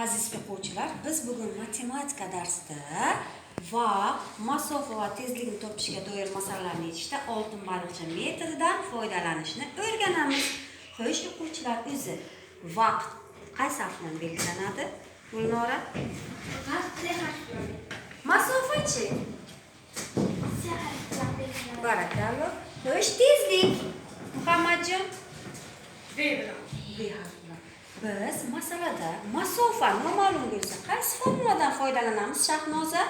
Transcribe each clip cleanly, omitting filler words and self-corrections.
Aziz o'quvchilar, biz bugun matematika darsida vaqt, masofa va tezlikni topishga doir masalalarni yechishda oltin baliqcha metodidan foydalanishni o'rganamiz. Xo'sh, o'quvchilar, o'zi vaqt qaysi harf bilan belgilanadi? Gulnora? Vaqt C harfi bilan. Masofa-chi? C harfi bilan belgilanadi. Barakalloh. Xo'sh, tezlik? Muhammadjon? B bilan. B harfi. Biz masalada masofa noma'lum bo'lsa, qaysi formuladan foydalanamiz, Shahnoza?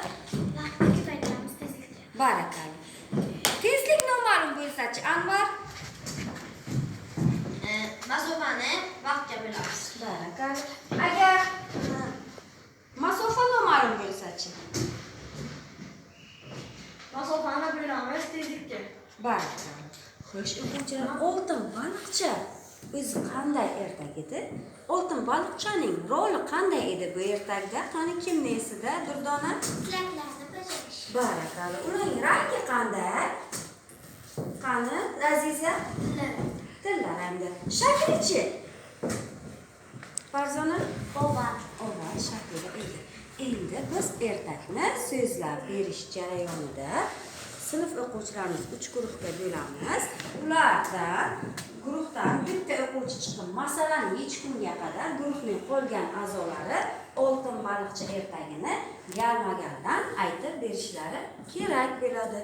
Vaqtni ko'paytiramiz tezlikni. Barakalloh. Tezlik noma'lum bo'lsa-chi, Anvar? Masofani vaqtga bo'lamiz. Barakalloh. Agar masofa noma'lum bo'lsa-chi? Masofani bo'lamiz tezlikka. Barakalloh. Xo'sh, o'quvchilar, oltin baliqcha o'zi qanday ertak edi? Oltin baliqchaning roli qanday edi bu ertakda? Qani kimning esida, Durdona? Tilaklarni bajarish. Barakalloh. Uning rangi qanday? Qani, Aziza? Tillar hamda. Shaklichi? Farzona? Oval shaklida edi. Endi biz ertakni so'zlab berish jarayonida sinf o'quvchilarimiz 3 guruhga bo'lamiz. Ulardan guruhdan bitta o'quvchi chiqib, masalani yechgunga qadar guruhning qolgan a'zolari oltin baliqcha ertagini galma-galdan aytib berishlari kerak bo'ladi.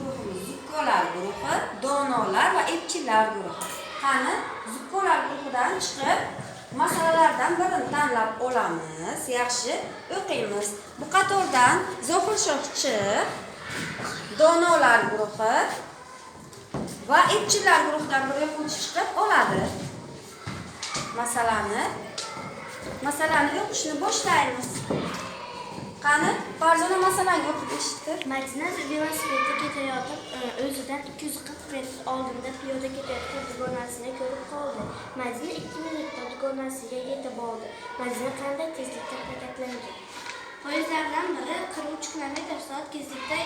Guruhimiz zukkolar guruhi, donolar va epchillar guruhi. Qani, zukkolar guruhidan chiqib masalalardan birini tanlab olamiz. Yaxshi o'qiymiz. Bu qatordan Zohir Shohchi, donolar guruhi va epchillar guruhidan bir o'quvchi chiqib oladi. Masalani o'qishni boshlaymiz. Qani, Farzona masalani o'qib eshittir. Madina velosipedda ketayotib, o'zidan 240 metr oldinda piyoda ketayotgan dugonasini ko'rib qoldi. Madina 2 minutda dugonasiga yetib oldi. Madina qanday tezlikda harakatlangan? Poyezdlardan biri 43 km/soat tezlikda,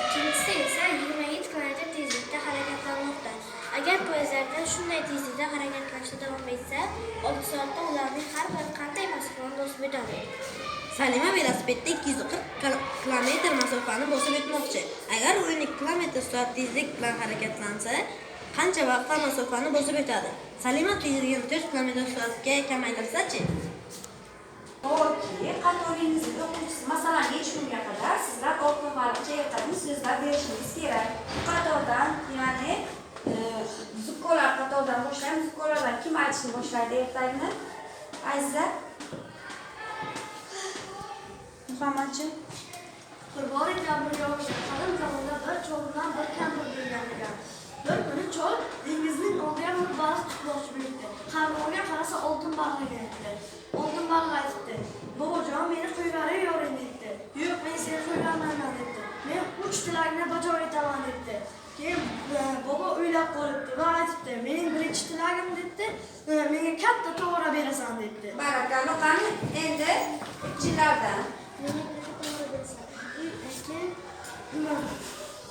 ikkinchisi esa 27 km tezlikda harakatlanmoqda. Agar poyezdlardan shunday tezlikda harakatlanishda davom etsa, 6 soatda ularning har biri qanday masofani bosib o'tadi? Salima velosipedda 240 km masofani bosib o'tmoqchi. Agar u 12 km/soat tezlik bilan harakatlansa, qancha vaqtda masofani bosib o'tadi? Salima tezligini 4 km/soatga kamaytirsa-chi? Okey, qatoringizni o'quvchisi masalani yechgunga qadar sizlar oltin baliqcha ertakni so'zlab berishingiz kerak. Qatordan, ya'ni zukkolar qatordan boshlaymiz. Zukkolardan kim aytishni boshlaydi ertakni? Aziza? Muhammadjon? Qurbon ekan bir yoshda qadim zamonda bir chol bilan bir kampir bo'lgan ekan. Bir kuni chol dengizning oldiga bir baliq tutmoqchi bo'ldi. Qarmoqqa qarasa oltin baliq ekan. Oltin baliq aytdi: "Bobojon, meni qo'yib yuboring" dedi. "Yo'q, men seni qo'ymayman" dedi. "Men 3 tilakni bajo etaman" dedi. Keyin bobo o'ylab qolibdi va aytdi: "Mening birinchi tilagim" dedi, "menga katta to'g'ri berasan" dedi. Barakalloh. Qani, endi epchillardan.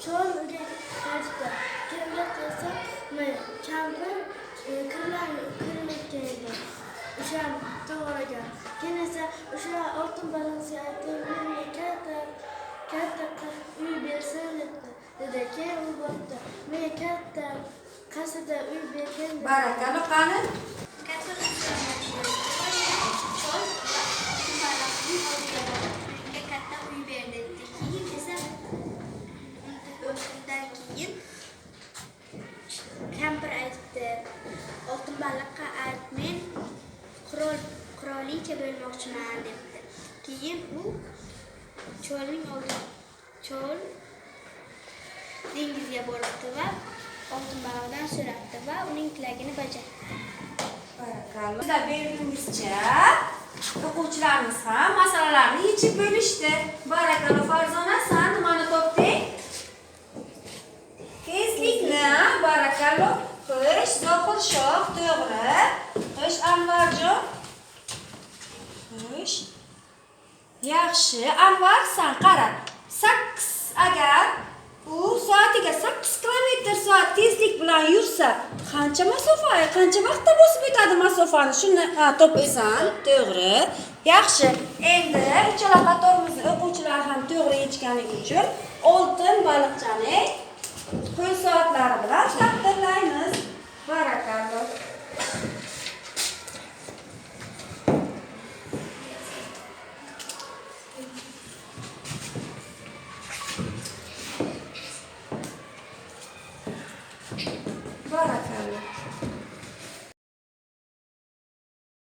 Chol qaytdi. Kelib qolsa, kampir kirib keldi. O'sha to'g'riga. Keyin esa o'sha oltin baliqcha aytdi, "Menga katta uy bersin" dedi. Keyin u bo'ldi. "Menga katta qasrda uy bergan" dedi. Barakalloh. Qani? Katta chol oltin baliqning oldiga bordi. "Menga katta uy ber" dedi. Keyin esa undan keyin kampir aytdi: "Oltin baliqqa ayt, men qirolicha bo'lmoqchiman" dedi. Keyin u cholning oldiga dengizga boribdi va oltin baliqdan so'rabdi va uning tilagini bajardi. Barakalloh. Sizlar beringizcha o'quvchilarimiz ham masalalarni yechib bo'lishdi. Barakalloh. Farzona, sen nimani topding? Tezlikni. Barakalloh. Xo'sh, Zohir Shoh to'g'ri. Xo'sh, Anvarjon? Xo'sh. Yaxshi. Anvar, sen qara. 8 agar U soatiga 8 kilometr soat tezlik bilan yursa, qancha vaqtda bosib o'tadi masofani? Shuni topsan, to'g'ri. Yaxshi. Endi uchala qatorimizni o'quvchilar ham to'g'ri yechganligi uchun oltin baliqchani qo'y soatlari bilan taqdirlaymiz. Barakalloh.